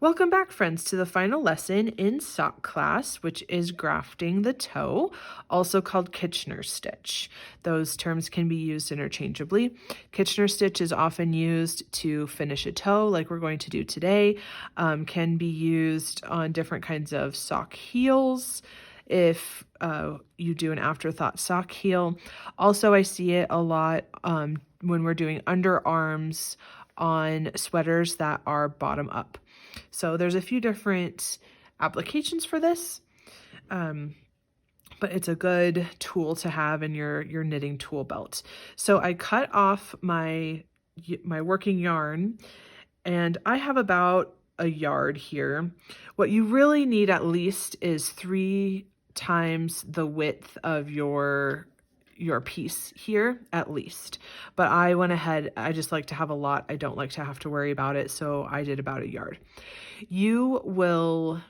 Welcome back, friends, to the final lesson in sock class, which is grafting the toe, also called Kitchener stitch. Those terms can be used interchangeably. Kitchener stitch is often used to finish a toe, like we're going to do today, can be used on different kinds of sock heels, if you do an afterthought sock heel. Also, I see it a lot when we're doing underarms on sweaters that are bottom up. So there's a few different applications for this, but it's a good tool to have in your knitting tool belt. So I cut off my working yarn, and I have about a yard here. What you really need at least is 3 times the width of your piece here at least. But I went ahead, I just like to have a lot. I don't like to have to worry about it, so I did about a yard. You will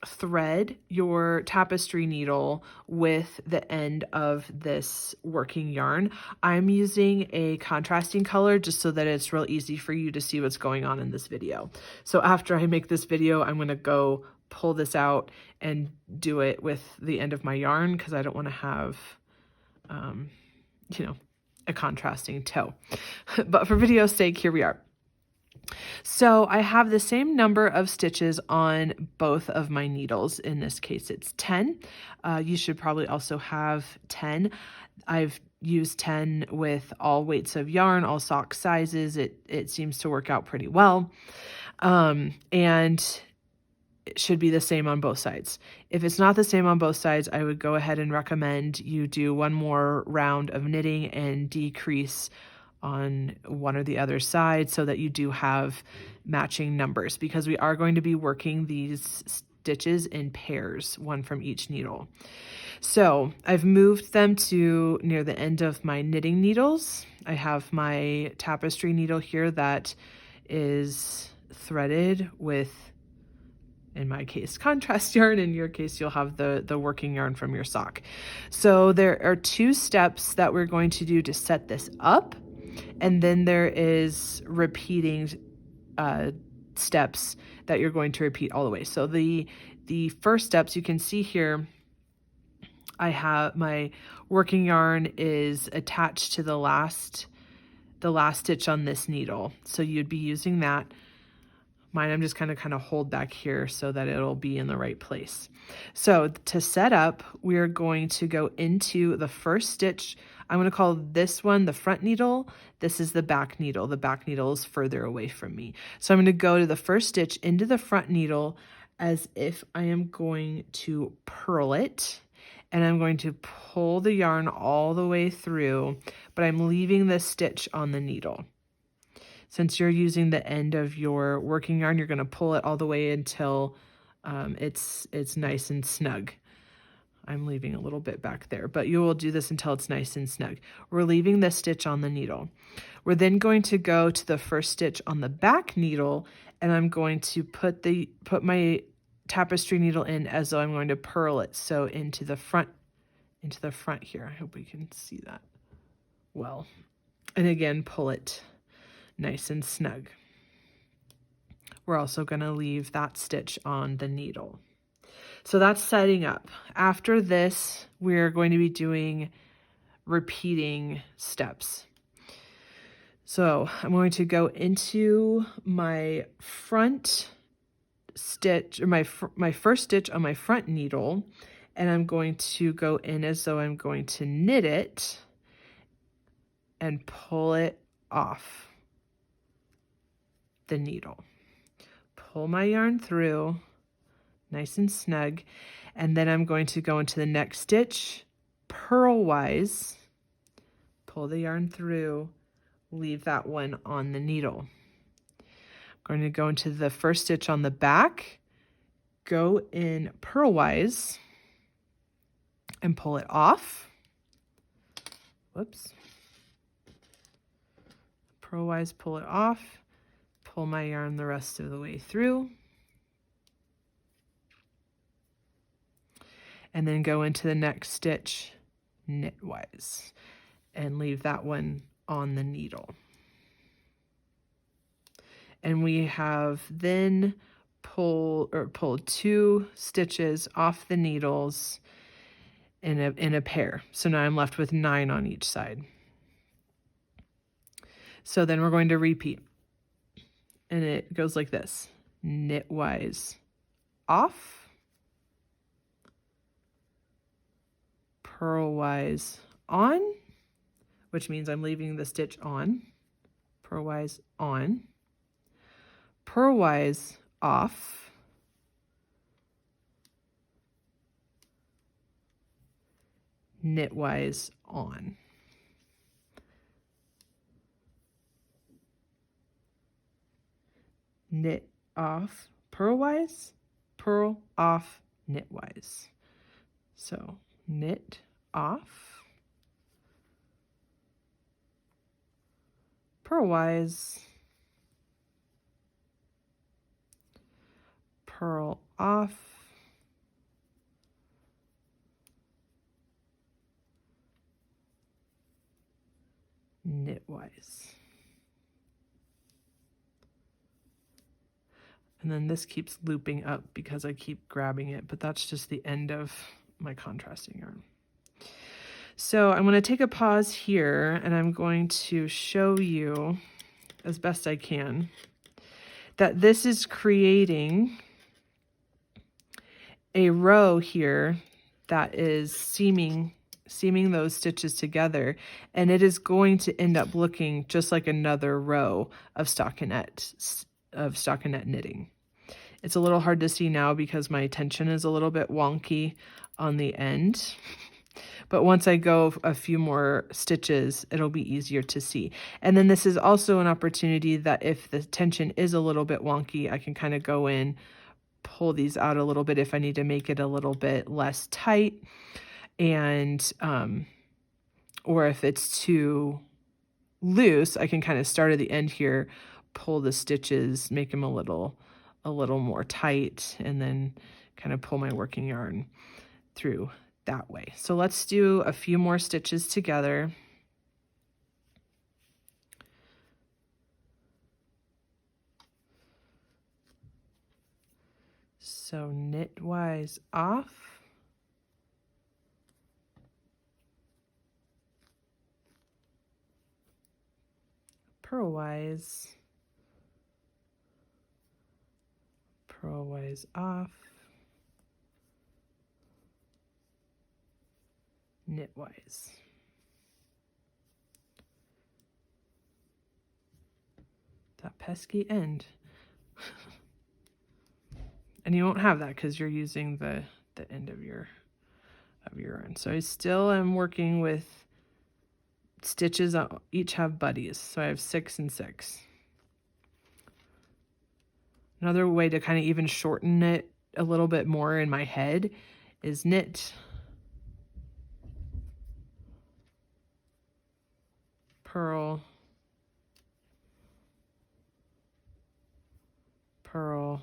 thread your tapestry needle with the end of this working yarn. I'm using a contrasting color just so that it's real easy for you to see what's going on in this video. So after I make this video, I'm going to go pull this out and do it with the end of my yarn because I don't want to have a contrasting toe. But for video's sake, here we are. So I have the same number of stitches on both of my needles. In this case, it's 10. You should probably also have 10. I've used 10 with all weights of yarn, all sock sizes. It seems to work out pretty well. And it should be the same on both sides. If it's not the same on both sides, I would go ahead and recommend you do one more round of knitting and decrease on one or the other side so that you do have matching numbers, because we are going to be working these stitches in pairs, one from each needle. So I've moved them to near the end of my knitting needles. I have my tapestry needle here that is threaded with, in my case, contrast yarn. In your case, you'll have the working yarn from your sock. So there are 2 steps that we're going to do to set this up. And then there is repeating steps that you're going to repeat all the way. So the first steps, you can see here, I have my working yarn is attached to the last stitch on this needle. So you'd be using that. Mine, I'm just kind of hold back here so that it'll be in the right place. So to set up, we're going to go into the first stitch. I'm going to call this one the front needle. This is the back needle. The back needle is further away from me. So I'm going to go to the first stitch into the front needle as if I am going to purl it. And I'm going to pull the yarn all the way through, but I'm leaving this stitch on the needle. Since you're using the end of your working yarn, you're going to pull it all the way until it's nice and snug. I'm leaving a little bit back there, but you will do this until it's nice and snug. We're leaving this stitch on the needle. We're then going to go to the first stitch on the back needle, and I'm going to put my tapestry needle in as though I'm going to purl it. So into the front here. I hope we can see that well. And again, pull it nice and snug. We're also going to leave that stitch on the needle. So that's setting up. After this, we're going to be doing repeating steps. So I'm going to go into my front stitch, or my first stitch on my front needle, and I'm going to go in as though I'm going to knit it and pull it off the needle. Pull my yarn through nice and snug, and then I'm going to go into the next stitch purlwise, pull the yarn through, leave that one on the needle. I'm going to go into the first stitch on the back, go in purlwise and pull it off. Whoops. Purlwise, pull it off. Pull my yarn the rest of the way through, and then go into the next stitch knitwise and leave that one on the needle. And we have then pull 2 stitches off the needles in a pair. So now I'm left with 9 on each side. So then we're going to repeat. And it goes like this. Knitwise off, purlwise on, which means I'm leaving the stitch on, purlwise on, purlwise off, knitwise on. Knit off, purlwise, purl off, knitwise. So knit off, purlwise, purl off, knitwise. And then this keeps looping up because I keep grabbing it, but that's just the end of my contrasting yarn. So I'm going to take a pause here and I'm going to show you as best I can that this is creating a row here that is seaming those stitches together, and it is going to end up looking just like another row of stockinette knitting. It's a little hard to see now because my tension is a little bit wonky on the end, but once I go a few more stitches, it'll be easier to see. And then this is also an opportunity that if the tension is a little bit wonky, I can kind of go in, pull these out a little bit if I need to make it a little bit less tight, and or if it's too loose, I can kind of start at the end here, pull the stitches, make them a little more tight, and then kind of pull my working yarn through that way. So let's do a few more stitches together. So knitwise off, purlwise, purlwise off, knitwise. That pesky end. And you won't have that because you're using the end of your yarn. So I still am working with stitches that each have buddies. So I have 6 and 6. Another way to kind of even shorten it a little bit more in my head is knit, purl, purl,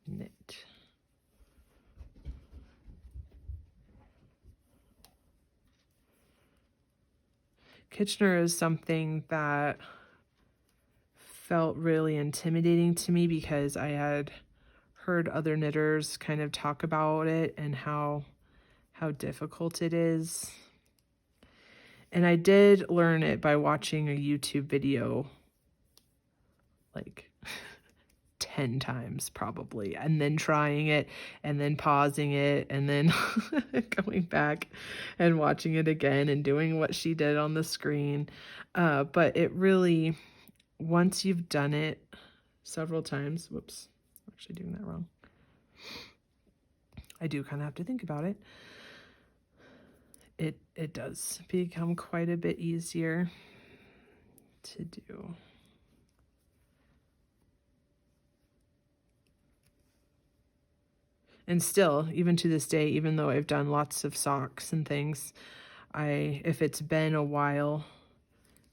knit. Kitchener is something that felt really intimidating to me because I had heard other knitters kind of talk about it and how difficult it is. And I did learn it by watching a YouTube video like 10 times probably, and then trying it and then pausing it and then going back and watching it again and doing what she did on the screen. But it really, once you've done it several times, whoops, I'm actually doing that wrong. I do kind of have to think about it. It does become quite a bit easier to do. And still, even to this day, even though I've done lots of socks and things, if it's been a while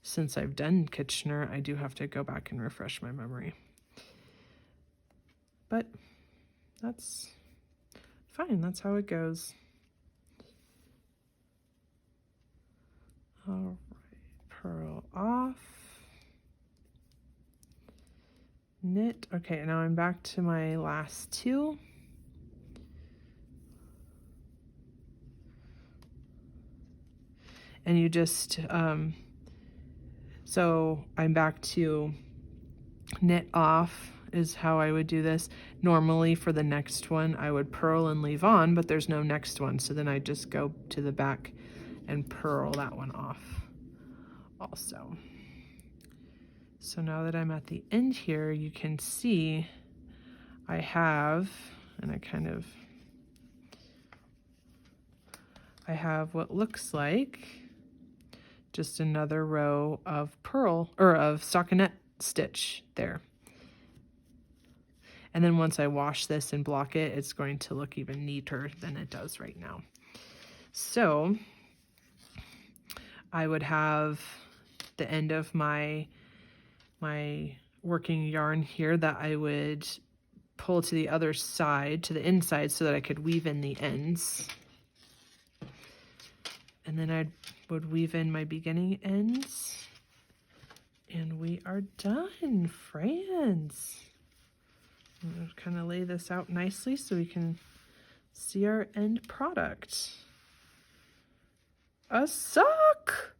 since I've done Kitchener, I do have to go back and refresh my memory. But that's fine, that's how it goes. All right. purl off, knit. Okay, now I'm back to my last two. And you just, so I'm back to knit off is how I would do this. Normally for the next one, I would purl and leave on, but there's no next one. So then I just go to the back and purl that one off also. So now that I'm at the end here, you can see I have, and I have what looks like just another row of purl, or of stockinette stitch there. And then once I wash this and block it, it's going to look even neater than it does right now. So I would have the end of my working yarn here that I would pull to the other side, to the inside, so that I could weave in the ends. And then I would weave in my beginning ends. And we are done, friends. I'm going to kind of lay this out nicely so we can see our end product. A sock!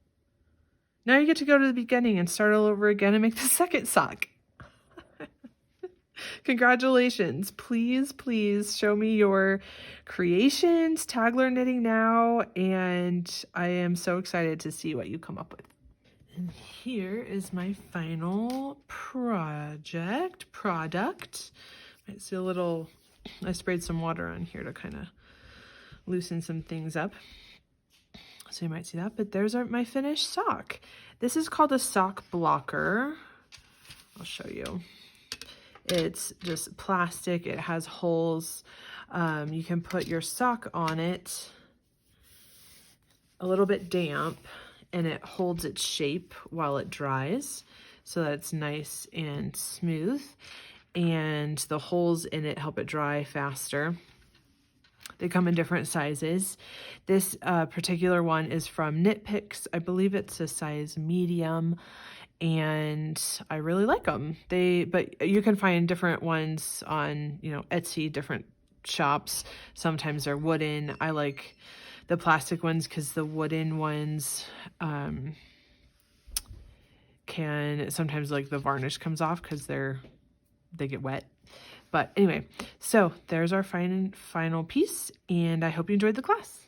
Now you get to go to the beginning and start all over again and make the second sock. Congratulations. Please, please show me your creations, Tagler Knitting Now, and I am so excited to see what you come up with. And here is my final product. Might see a little, I sprayed some water on here to kind of loosen some things up. So you might see that, but there's my finished sock. This is called a sock blocker. I'll show you. It's just plastic. It has holes. You can put your sock on it a little bit damp, and it holds its shape while it dries so that it's nice and smooth. And the holes in it help it dry faster. They come in different sizes. This particular one is from Knit Picks. I believe it's a size medium, and I really like them. But you can find different ones on, Etsy, different shops. Sometimes they're wooden. I like the plastic ones because the wooden ones can sometimes, like, the varnish comes off because they get wet. But anyway, so there's our final piece, and I hope you enjoyed the class.